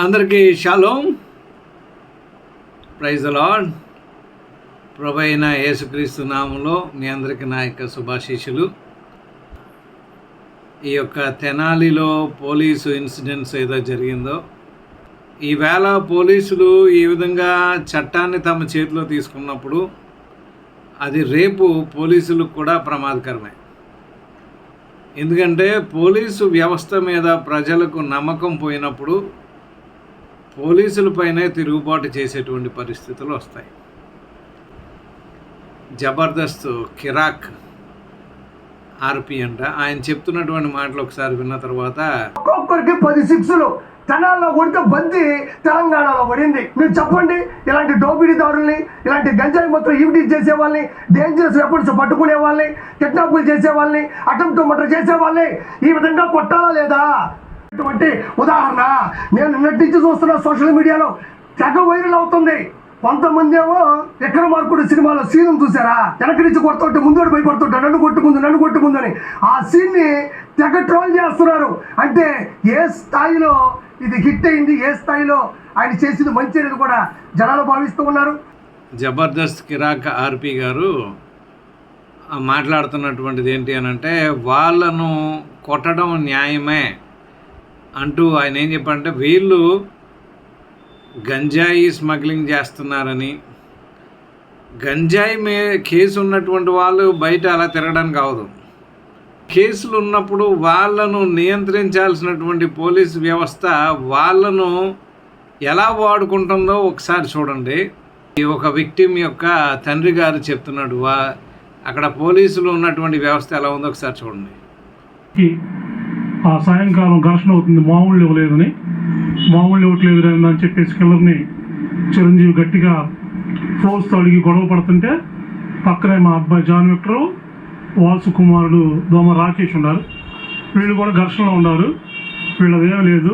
అందరికీ shalom, praise the lord. ప్రభు అయిన యేసుక్రీస్తు నామంలో మీ అందరికీ నా యొక్క శుభాశీస్సులు. ఈ యొక్క తెనాలిలో పోలీసు ఇన్సిడెంట్స్ ఏదో జరిగిందో, ఈవేళ పోలీసులు ఈ విధంగా చట్టాన్ని తమ చేతిలో తీసుకున్నప్పుడు అది రేపు పోలీసులకు కూడా ప్రమాదకరమే. ఎందుకంటే పోలీసు వ్యవస్థ మీద ప్రజలకు నమ్మకం పోయినప్పుడు పోలీసులపైనే తిరుగుబాటు చేసేటువంటి పరిస్థితులు వస్తాయి. జబర్దస్త్ కిరాక్ ఆర్పి అంట, ఆయన చెప్తున్నటువంటి మాటలు ఒకసారి విన్న తర్వాత, ఒక్కొక్కరికి 10 శిక్షలు తెనాల్లో కొడితే బంతి తెలంగాణలో పడింది. మీరు చెప్పండి, ఇలాంటి దోపిడీదారుల్ని, ఇలాంటి గంజాయి మొత్తం ఈవిటీ చేసే వాళ్ళని, డేంజరస్ వెపన్స్ పట్టుకునే వాళ్ళని, కిడ్నాపులు చేసే వాళ్ళని, అటెంప్ట్ మర్డర్ చేసే వాళ్ళని ఈ విధంగా కొట్టాలా లేదా? ఇటువంటి ఉదాహరణ నేను నిన్నటి నుంచి చూస్తున్న సోషల్ మీడియాలో తెగ వైరల్ అవుతుంది. కొంతమంది ఏమో విక్రమార్కుడు సినిమాలో సీన్ చూసారా, వెనక నుంచి కొడుతుంటే ముందు భయపడుతుంటా, నన్ను కొట్టు ముందు అని ఆ సీన్ని తెగ ట్రోల్ చేస్తున్నారు. అంటే ఏ స్థాయిలో ఇది హిట్ అయింది, ఏ స్థాయిలో ఆయన చేసింది మంచి అనేది కూడా జనాలు భావిస్తూ ఉన్నారు. జబర్దస్త్ కిరాక్ ఆర్పి గారు మాట్లాడుతున్నటువంటిది ఏంటి అని అంటే, వాళ్ళను కొట్టడం న్యాయమే అంటూ ఆయన ఏం చెప్పారంటే, వీళ్ళు గంజాయి స్మగ్లింగ్ చేస్తున్నారని, గంజాయి కేసు ఉన్నటువంటి వాళ్ళు బయట అలా తిరగడానికి అవదు. కేసులు ఉన్నప్పుడు వాళ్ళను నియంత్రించాల్సినటువంటి పోలీసు వ్యవస్థ వాళ్ళను ఎలా వాడుకుంటుందో ఒకసారి చూడండి. ఒక విక్టిమ్ యొక్క తండ్రి గారు చెప్తున్నాడు, అక్కడ పోలీసులు ఉన్నటువంటి వ్యవస్థ ఎలా ఉందో ఒకసారి చూడండి. ఆ సాయంకాలం ఘర్షణ అవుతుంది, మామూలు ఇవ్వట్లేదు అని చెప్పేసి కిల్లర్ని చిరంజీవి గట్టిగా ఫోర్స్తో అడిగి గొడవ పడుతుంటే పక్కనే మా అబ్బాయి జాన్ విక్టర్, వాసు కుమారుడు దోమ రాకేష్ ఉన్నారు. వీళ్ళు కూడా ఘర్షణలో ఉన్నారు. వీళ్ళదేమీ లేదు.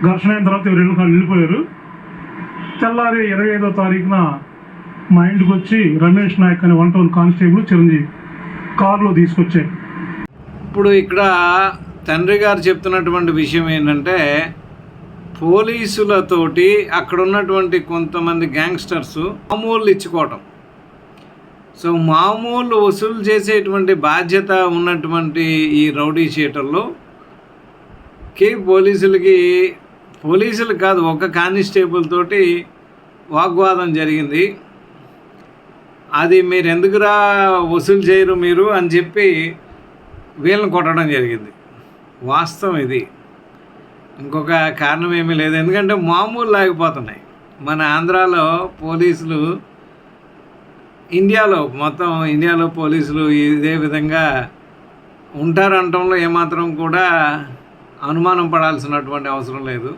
ఘర్షణ అయిన తర్వాత రెండు కాళ్ళు వెళ్ళిపోయారు. తెల్లారి 25వ తారీఖున మా ఇంటికి వచ్చి రమేష్ నాయక్ అనే 1 టౌన్ కానిస్టేబుల్ చిరంజీవి కారులో తీసుకొచ్చారు. ఇప్పుడు ఇక్కడ తండ్రి గారు చెప్తున్నటువంటి విషయం ఏంటంటే, పోలీసులతోటి అక్కడ ఉన్నటువంటి కొంతమంది గ్యాంగ్స్టర్స్ మామూలు ఇచ్చుకోవటం. సో మామూలు వసూలు చేసేటువంటి బాధ్యత ఉన్నటువంటి ఈ రౌడీ షీటర్లోకి పోలీసులు కాదు, ఒక కానిస్టేబుల్ తోటి వాగ్వాదం జరిగింది. అది మీరు ఎందుకురా వసూలు చేయరు మీరు అని చెప్పి వీళ్ళని కొట్టడం జరిగింది. వాస్తవం ఇది, ఇంకొక కారణం ఏమీ లేదు. ఎందుకంటే మామూలు లాగిపోతున్నాయి. మన ఆంధ్రాలో పోలీసులు, మొత్తం ఇండియాలో పోలీసులు ఇదే విధంగా ఉంటారంటంలో ఏమాత్రం కూడా అనుమానం పడాల్సినటువంటి అవసరం లేదు.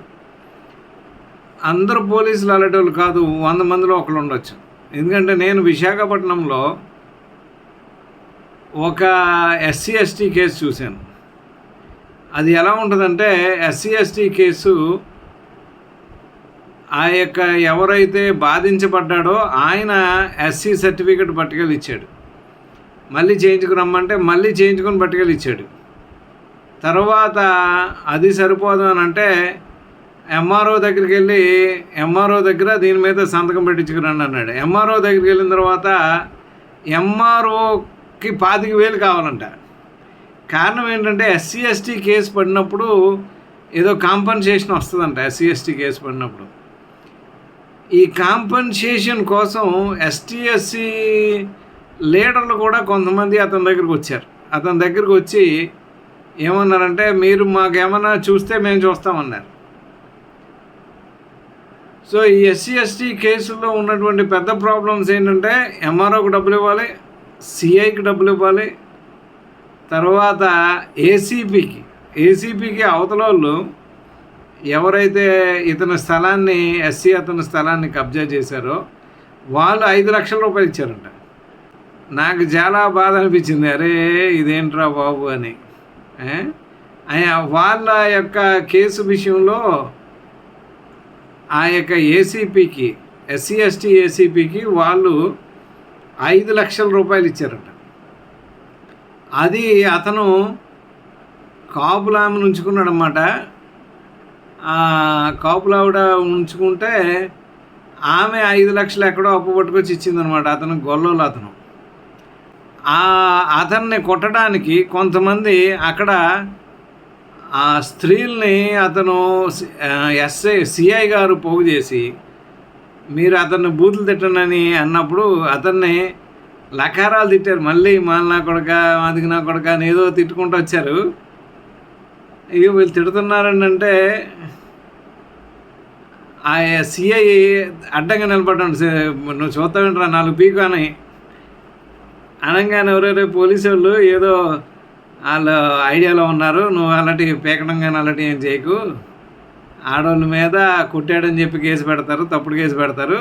అందరూ పోలీసులు అలాంటి కాదు, 100 మందిలో ఒకళ్ళు ఉండొచ్చు. ఎందుకంటే నేను విశాఖపట్నంలో ఒక SC/ST కేసు చూశాను. అది ఎలా ఉంటుందంటే, SC/ST కేసు ఆ యొక్క ఎవరైతే బాధించబడ్డాడో ఆయన SC సర్టిఫికెట్ పట్టుకెళ్ళి ఇచ్చాడు. మళ్ళీ చేయించుకురమ్మంటే మళ్ళీ చేయించుకొని పట్టుకెళ్ళి ఇచ్చాడు. తర్వాత అది సరిపోదు అని అంటే MRO దగ్గరికి వెళ్ళి, MRO దగ్గర దీని మీద సంతకం పెట్టించుకురండి అన్నాడు. MRO దగ్గరికి వెళ్ళిన తర్వాత MROకి 25,000 కావాలంట. కారణం ఏంటంటే SC/ST కేసు పడినప్పుడు ఏదో కాంపన్సేషన్ వస్తుందంట. SC/ST కేసు పడినప్పుడు ఈ కాంపన్సేషన్ కోసం ST/SC లీడర్లు కూడా కొంతమంది అతని దగ్గరికి వచ్చి ఏమన్నారంటే, మీరు మాకేమన్నా చూస్తే మేము చూస్తామన్నారు. సో ఈ SC/ST కేసుల్లో ఉన్నటువంటి పెద్ద ప్రాబ్లమ్స్ ఏంటంటే, MROకి డబ్బులు ఇవ్వాలి, CIకి డబ్బులు ఇవ్వాలి, తర్వాత ఏసీపీకి అవతల వాళ్ళు ఎవరైతే అతని స్థలాన్ని కబ్జా చేశారో వాళ్ళు 5 లక్షల రూపాయలు ఇచ్చారంట. నాకు చాలా బాధ అనిపించింది, అరే ఇదేంట్రా బాబు అని. వాళ్ళ యొక్క కేసు విషయంలో ఆ యొక్క SC/ST ఏసీపీకి వాళ్ళు 5 లక్షల రూపాయలు ఇచ్చారట. అది అతను కాపులామెను ఉంచుకున్నాడు అన్నమాట. కాపులావిడ ఉంచుకుంటే ఆమె 5 లక్షలు ఎక్కడో అప్పు పట్టుకొచ్చి ఇచ్చిందనమాట. అతను గొల్లోలు అతను. అతన్ని కొట్టడానికి కొంతమంది అక్కడ ఆ స్త్రీల్ని అతను సిఐ గారు పోగు చేసి మీరు అతన్ని బూతులు తిట్టనని అన్నప్పుడు అతన్ని లకారాలు తిట్టారు. మళ్ళీ మాలినా కొడక మాదిగినా కొడక అని ఏదో తిట్టుకుంటూ వచ్చారు. ఇక వీళ్ళు తిడుతున్నారని అంటే ఆ సిఐ అడ్డంగా నిలబడ్డాడు. నువ్వు చూస్తావేంట్రా 4 పీకు అని అనగానే ఎవరెవరో పోలీసు వాళ్ళు ఏదో వాళ్ళు ఐడియాలో ఉన్నారు, నువ్వు అలాంటి పీకడం కానీ అలాంటి ఏం చేయకు, ఆడవాళ్ళ మీద కొట్టాడని చెప్పి కేసు పెడతారు, తప్పుడు కేసు పెడతారు,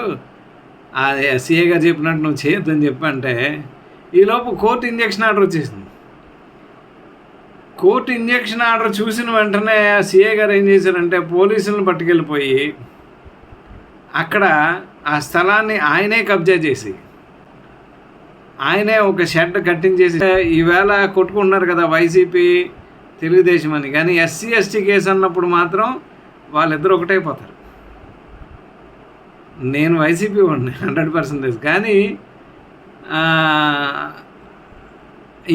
అది సిఐ గారు చెప్పినట్టు నువ్వు చేయొద్దని చెప్పంటే ఈలోపు కోర్టు ఇంజక్షన్ ఆర్డర్ వచ్చేసింది. కోర్టు ఇంజక్షన్ ఆర్డర్ చూసిన వెంటనే సిఐ గారు ఏం చేశారంటే పోలీసులను పట్టుకెళ్ళిపోయి అక్కడ ఆ స్థలాన్ని ఆయనే కబ్జా చేసి ఆయనే ఒక షెడ్ కట్టించేసి ఈవేళ కొట్టుకుంటున్నారు కదా వైసీపీ తెలుగుదేశం అని. కానీ ఎస్సీ ఎస్టీ కేసు అన్నప్పుడు మాత్రం వాళ్ళిద్దరు ఒకటైపోతారు. నేను వైసీపీ వాడిని 100%. కానీ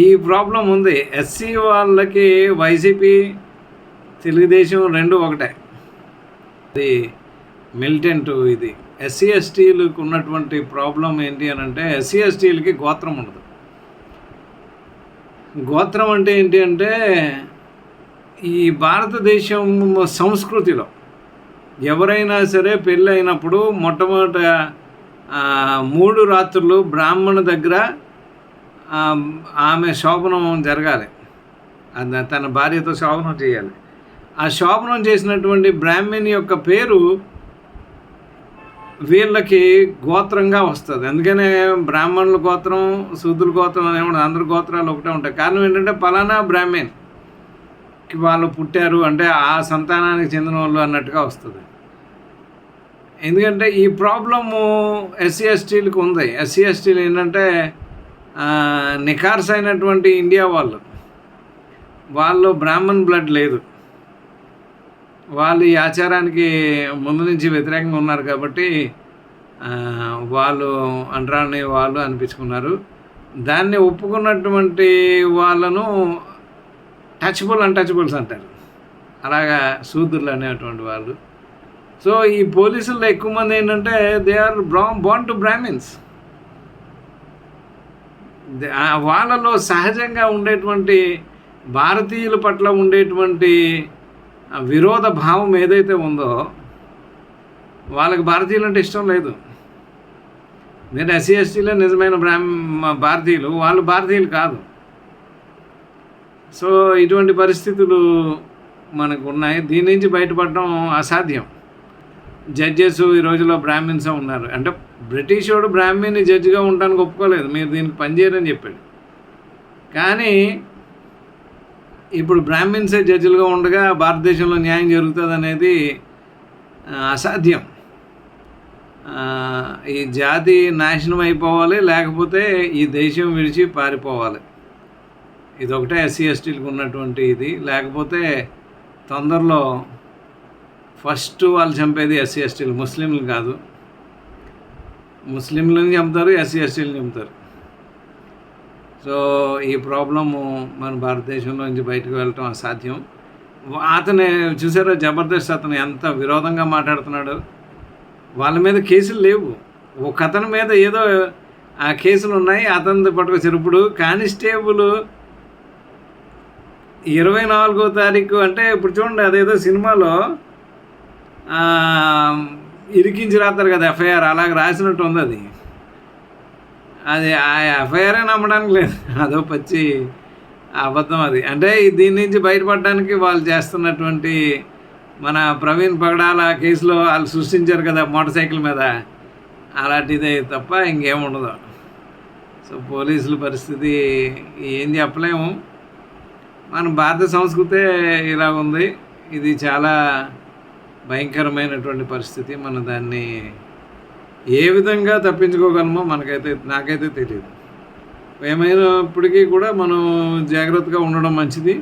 ఈ ప్రాబ్లం ఉంది. ఎస్సీ వాళ్ళకి వైసీపీ తెలుగుదేశం రెండు ఒకటే. ఇది మిలిటెంట్. ఇది ఎస్సీ ఎస్టీలకు ఉన్నటువంటి ప్రాబ్లం ఏంటి అని అంటే ఎస్సీ ఎస్టీలకి గోత్రం ఉండదు. గోత్రం అంటే ఏంటి అంటే ఈ భారతదేశం సంస్కృతిలో ఎవరైనా సరే పెళ్ళి అయినప్పుడు మొట్టమొదట 3 రాత్రులు బ్రాహ్మణ దగ్గర ఆమె శోభనం జరగాలి. తన భార్యతో శోభనం చేయాలి. ఆ శోభనం చేసినటువంటి బ్రాహ్మణి యొక్క పేరు వీళ్ళకి గోత్రంగా వస్తుంది. అందుకనే బ్రాహ్మణుల గోత్రం శూద్రుల గోత్రం అనేవి అందరి గోత్రాలు ఒకటే ఉంటాయి. కారణం ఏంటంటే పలానా బ్రాహ్మణ్కి వాళ్ళు పుట్టారు అంటే ఆ సంతానానికి చెందిన వాళ్ళు అన్నట్టుగా వస్తుంది. ఎందుకంటే ఈ ప్రాబ్లము ఎస్సీ ఎస్టీలకు ఉంది. ఎస్సీ ఎస్టీలు ఏంటంటే నిఖార్స్ అయినటువంటి ఇండియా వాళ్ళు బ్రాహ్మణ్ బ్లడ్ లేదు. వాళ్ళు ఈ ఆచారానికి ముందు నుంచి వ్యతిరేకంగా ఉన్నారు కాబట్టి వాళ్ళు అంటరాని వాళ్ళు అనిపించుకున్నారు. దాన్ని ఒప్పుకున్నటువంటి వాళ్ళను అన్టచబుల్స్ అంటారు. అలాగా శూద్రులు అనేటువంటి వాళ్ళు. సో ఈ పోలీసుల్లో ఎక్కువ మంది ఏంటంటే they are born to Brahmins. వాళ్ళలో సహజంగా ఉండేటువంటి భారతీయుల పట్ల ఉండేటువంటి విరోధ భావం ఏదైతే ఉందో వాళ్ళకి భారతీయులు అంటే ఇష్టం లేదు. నేను ఎస్సీ ఎస్టీలో నిజమైన భారతీయులు, వాళ్ళు భారతీయులు కాదు. సో ఇటువంటి పరిస్థితులు మనకు ఉన్నాయి. దీని నుంచి బయటపడడం అసాధ్యం. జడ్జెస్ ఈ రోజుల్లో బ్రాహ్మిన్స్ ఉన్నారు. అంటే బ్రిటిష్ వాడు బ్రాహ్మణ్ని జడ్జిగా ఉండడానికి ఒప్పుకోలేదు, మీరు దీనికి పనిచేయరని చెప్పాడు. కానీ ఇప్పుడు బ్రాహ్మిన్సే జడ్జిలుగా ఉండగా భారతదేశంలో న్యాయం జరుగుతుంది అనేది అసాధ్యం. ఈ జాతి నాశనం అయిపోవాలి, లేకపోతే ఈ దేశం విడిచి పారిపోవాలి. ఇదొకటే ఎస్సీ ఎస్టీలకు ఉన్నటువంటి ఇది. లేకపోతే తొందరలో ఫస్ట్ వాళ్ళు చంపేది ఎస్సీ ఎస్టీలు, ముస్లింలు కాదు. ముస్లింలను చంపుతారు, ఎస్సీ ఎస్టీలను చంపుతారు. సో ఈ ప్రాబ్లము మన భారతదేశంలో నుంచి బయటకు వెళ్ళటం అసాధ్యం. అతను చూసారో జబర్దస్త్, అతను ఎంత విరోధంగా మాట్లాడుతున్నాడు. వాళ్ళ మీద కేసులు లేవు. ఒక అతని మీద ఏదో ఆ కేసులు ఉన్నాయి, అతనిది పట్టుకొచ్చారు. ఇప్పుడు కానిస్టేబుల్ 24వ తారీఖు అంటే ఇప్పుడు చూడండి, అదేదో సినిమాలో ఇరికించి రాస్తారు కదా ఎఫ్ఐఆర్, అలాగే రాసినట్టు ఉంది. అది ఆ ఎఫ్ఐఆరే నమ్మడానికి లేదు, అదో పచ్చి అబద్ధం అది. అంటే దీని నుంచి బయటపడడానికి వాళ్ళు చేస్తున్నటువంటి మన ప్రవీణ్ పగడాల కేసులో వాళ్ళు సృష్టించారు కదా మోటార్ సైకిల్ మీద, అలాంటిదే తప్ప ఇంకేముండదు. సో పోలీసుల పరిస్థితి ఏం చెప్పలేము. మన భారత సంస్కృతే ఇలా ఉంది. ఇది చాలా భయంకరమైనటువంటి పరిస్థితి. మనం దాన్ని ఏ విధంగా తప్పించుకోగలమో నాకైతే తెలియదు. ఏమైనప్పటికీ కూడా మనం జాగ్రత్తగా ఉండడం మంచిది.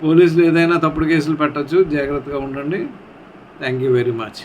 పోలీసులు ఏదైనా తప్పుడు కేసులు పెట్టచ్చు, జాగ్రత్తగా ఉండండి. Thank you very much.